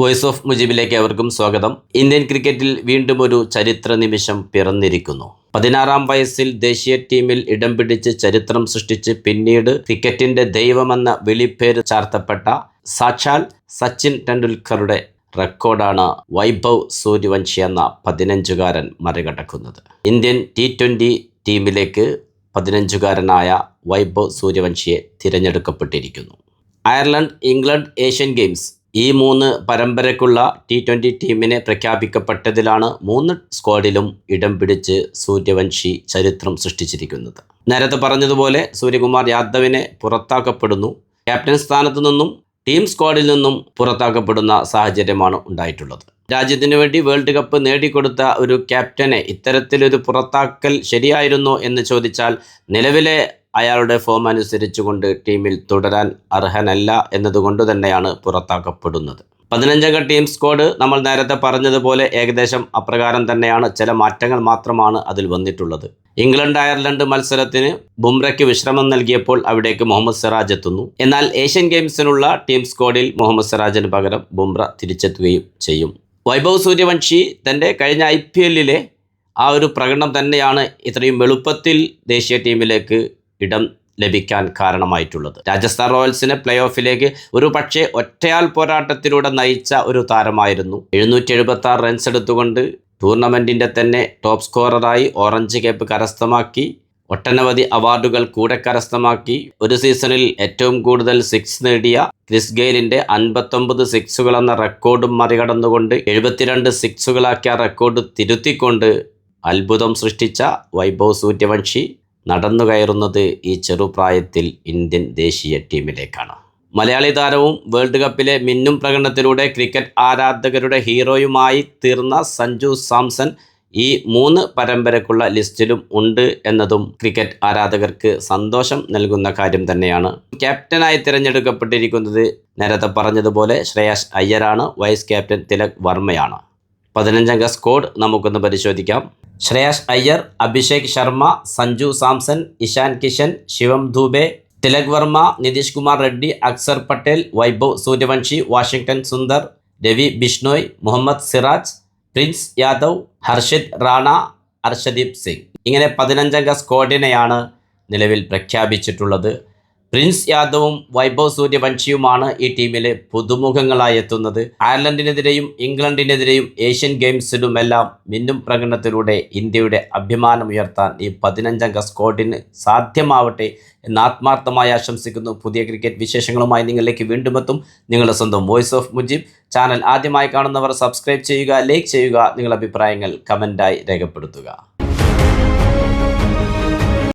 Voice of മുജീബിലേക്ക് അവർക്കും സ്വാഗതം. Indian ക്രിക്കറ്റിൽ വീണ്ടും ഒരു ചരിത്ര നിമിഷം പിറന്നിരിക്കുന്നു. 16-ാം വയസ്സിൽ ദേശീയ ടീമിൽ ഇടം പിടിച്ച് ചരിത്രം സൃഷ്ടിച്ച് പിന്നീട് ക്രിക്കറ്റിന്റെ ദൈവമെന്ന വിളിപ്പേര് ചാർത്തപ്പെട്ട സാക്ഷാൽ സച്ചിൻ ടെണ്ടുൽക്കറുടെ റെക്കോർഡാണ് വൈഭവ് സൂര്യവംശി എന്ന 15-കാരൻ മറികടക്കുന്നത്. ഇന്ത്യൻ T20 ടീമിലേക്ക് 15-കാരനായ വൈഭവ് സൂര്യവംശിയെ തിരഞ്ഞെടുക്കപ്പെട്ടിരിക്കുന്നു. അയർലൻഡ്, ഇംഗ്ലണ്ട് ഏഷ്യൻ ഗെയിംസ് ഈ 3 പരമ്പരയ്ക്കുള്ള T20 ടീമിനെ പ്രഖ്യാപിക്കപ്പെട്ടതിലാണ് 3 സ്ക്വാഡിലും ഇടം പിടിച്ച് സൂര്യവംശി ചരിത്രം സൃഷ്ടിച്ചിരിക്കുന്നത്. നേരത്തെ പറഞ്ഞതുപോലെ സൂര്യകുമാർ യാദവിനെ പുറത്താക്കപ്പെടുന്നു. ക്യാപ്റ്റൻ സ്ഥാനത്തു നിന്നും ടീം സ്ക്വാഡിൽ നിന്നും പുറത്താക്കപ്പെടുന്ന സാഹചര്യമാണ് ഉണ്ടായിട്ടുള്ളത്. രാജ്യത്തിനു വേണ്ടി വേൾഡ് കപ്പ് നേടിക്കൊടുത്ത ഒരു ക്യാപ്റ്റനെ ഇത്തരത്തിലൊരു പുറത്താക്കൽ ശരിയായിരുന്നോ എന്ന് ചോദിച്ചാൽ നിലവിലെ അയാളുടെ ഫോം അനുസരിച്ചുകൊണ്ട് ടീമിൽ തുടരാൻ അർഹനല്ല എന്നതുകൊണ്ട് തന്നെയാണ് പുറത്താക്കപ്പെടുന്നത്. 15-അംഗ ടീം സ്ക്വാഡ് നമ്മൾ നേരത്തെ പറഞ്ഞതുപോലെ ഏകദേശം അപ്രകാരം തന്നെയാണ്. ചില മാറ്റങ്ങൾ മാത്രമാണ് അതിൽ വന്നിട്ടുള്ളത്. ഇംഗ്ലണ്ട് അയർലൻഡ് മത്സരത്തിന് ബുംറയ്ക്ക് വിശ്രമം നൽകിയപ്പോൾ അവിടേക്ക് മുഹമ്മദ് സിറാജ് എത്തുന്നു. എന്നാൽ ഏഷ്യൻ ഗെയിംസിനുള്ള ടീം സ്ക്വാഡിൽ മുഹമ്മദ് സിറാജിന് പകരം ബുംറ തിരിച്ചെത്തുകയും ചെയ്യും. വൈഭവ് സൂര്യവംശി തൻ്റെ കഴിഞ്ഞ IPL-ലെ ആ ഒരു പ്രകടനം തന്നെയാണ് ഇത്രയും എളുപ്പത്തിൽ ദേശീയ ടീമിലേക്ക് ഇടം ലഭിക്കാൻ കാരണമായിട്ടുള്ളത്. രാജസ്ഥാൻ റോയൽസിനെ പ്ലേ ഓഫിലേക്ക് ഒരു പക്ഷേ ഒറ്റയാൾ പോരാട്ടത്തിലൂടെ നയിച്ച ഒരു താരമായിരുന്നു. 776 റൺസ് എടുത്തുകൊണ്ട് ടൂർണമെൻറ്റിൻ്റെ തന്നെ ടോപ്പ് സ്കോററായി ഓറഞ്ച് ക്യാപ്പ് കരസ്ഥമാക്കി ഒട്ടനവധി അവാർഡുകൾ കൂടെ കരസ്ഥമാക്കി ഒരു സീസണിൽ ഏറ്റവും കൂടുതൽ 6 നേടിയ ക്രിസ് ഗെയിലിൻ്റെ 59 സിക്സുകൾ എന്ന റെക്കോർഡും മറികടന്നുകൊണ്ട് 72 സിക്സുകളാക്കിയ റെക്കോർഡ് തിരുത്തിക്കൊണ്ട് അത്ഭുതം സൃഷ്ടിച്ച വൈഭവ് സൂര്യവംശി നടന്നു കയറുന്നത് ഈ ചെറുപ്രായത്തിൽ ഇന്ത്യൻ ദേശീയ ടീമിലേക്കാണ്. മലയാളി താരവും വേൾഡ് കപ്പിലെ മിന്നും പ്രകടനത്തിലൂടെ ക്രിക്കറ്റ് ആരാധകരുടെ ഹീറോയുമായി തീർന്ന സഞ്ജു സാംസൺ ഈ 3 പരമ്പരക്കുള്ള ലിസ്റ്റിലും ഉണ്ട് എന്നതും ക്രിക്കറ്റ് ആരാധകർക്ക് സന്തോഷം നൽകുന്ന കാര്യം തന്നെയാണ്. ക്യാപ്റ്റനായി തിരഞ്ഞെടുക്കപ്പെട്ടിരിക്കുന്നത് നേരത്തെ പറഞ്ഞതുപോലെ ശ്രേയസ് അയ്യരാണ്. വൈസ് ക്യാപ്റ്റൻ തിലക് വർമ്മയാണ്. 15-അംഗ സ്ക്വാഡ് നമുക്കൊന്ന് പരിശോധിക്കാം. Shreyas Iyer, Abhishek Sharma, Sanju Samson, Ishan Kishan, Shivam Dube, Tilak Varma, Nitish Kumar Reddy, Axar Patel, Vaibhav Suryavanshi, Washington Sundar, Ravi Bishnoi, Mohammed Siraj, Prince Yadav, Harshit Rana, Arshdeep Singh. ഇങ്ങനെ 15-അംഗ സ്ക്വാഡിനെയാണ് നിലവിൽ പ്രഖ്യാപിച്ചിട്ടുള്ളത്. പ്രിൻസ് യാദവും വൈഭവ് സൂര്യവംശിയുമാണ് ഈ ടീമിലെ പുതുമുഖങ്ങളായി എത്തുന്നത്. അയർലൻഡിനെതിരെയും ഇംഗ്ലണ്ടിനെതിരെയും ഏഷ്യൻ ഗെയിംസിലുമെല്ലാം മിന്നും പ്രകടനത്തിലൂടെ ഇന്ത്യയുടെ അഭിമാനമുയർത്താൻ ഈ 15-അംഗ സ്ക്വാഡിന് സാധ്യമാവട്ടെ എന്ന് ആത്മാർത്ഥമായി ആശംസിക്കുന്നു. പുതിയ ക്രിക്കറ്റ് വിശേഷങ്ങളുമായി നിങ്ങളിലേക്ക് വീണ്ടും എത്തും. നിങ്ങളുടെ സ്വന്തം വോയിസ് ഓഫ് മുജീബ്. ചാനൽ ആദ്യമായി കാണുന്നവർ സബ്സ്ക്രൈബ് ചെയ്യുക, ലൈക്ക് ചെയ്യുക, നിങ്ങളുടെ അഭിപ്രായങ്ങൾ കമൻ്റായി രേഖപ്പെടുത്തുക.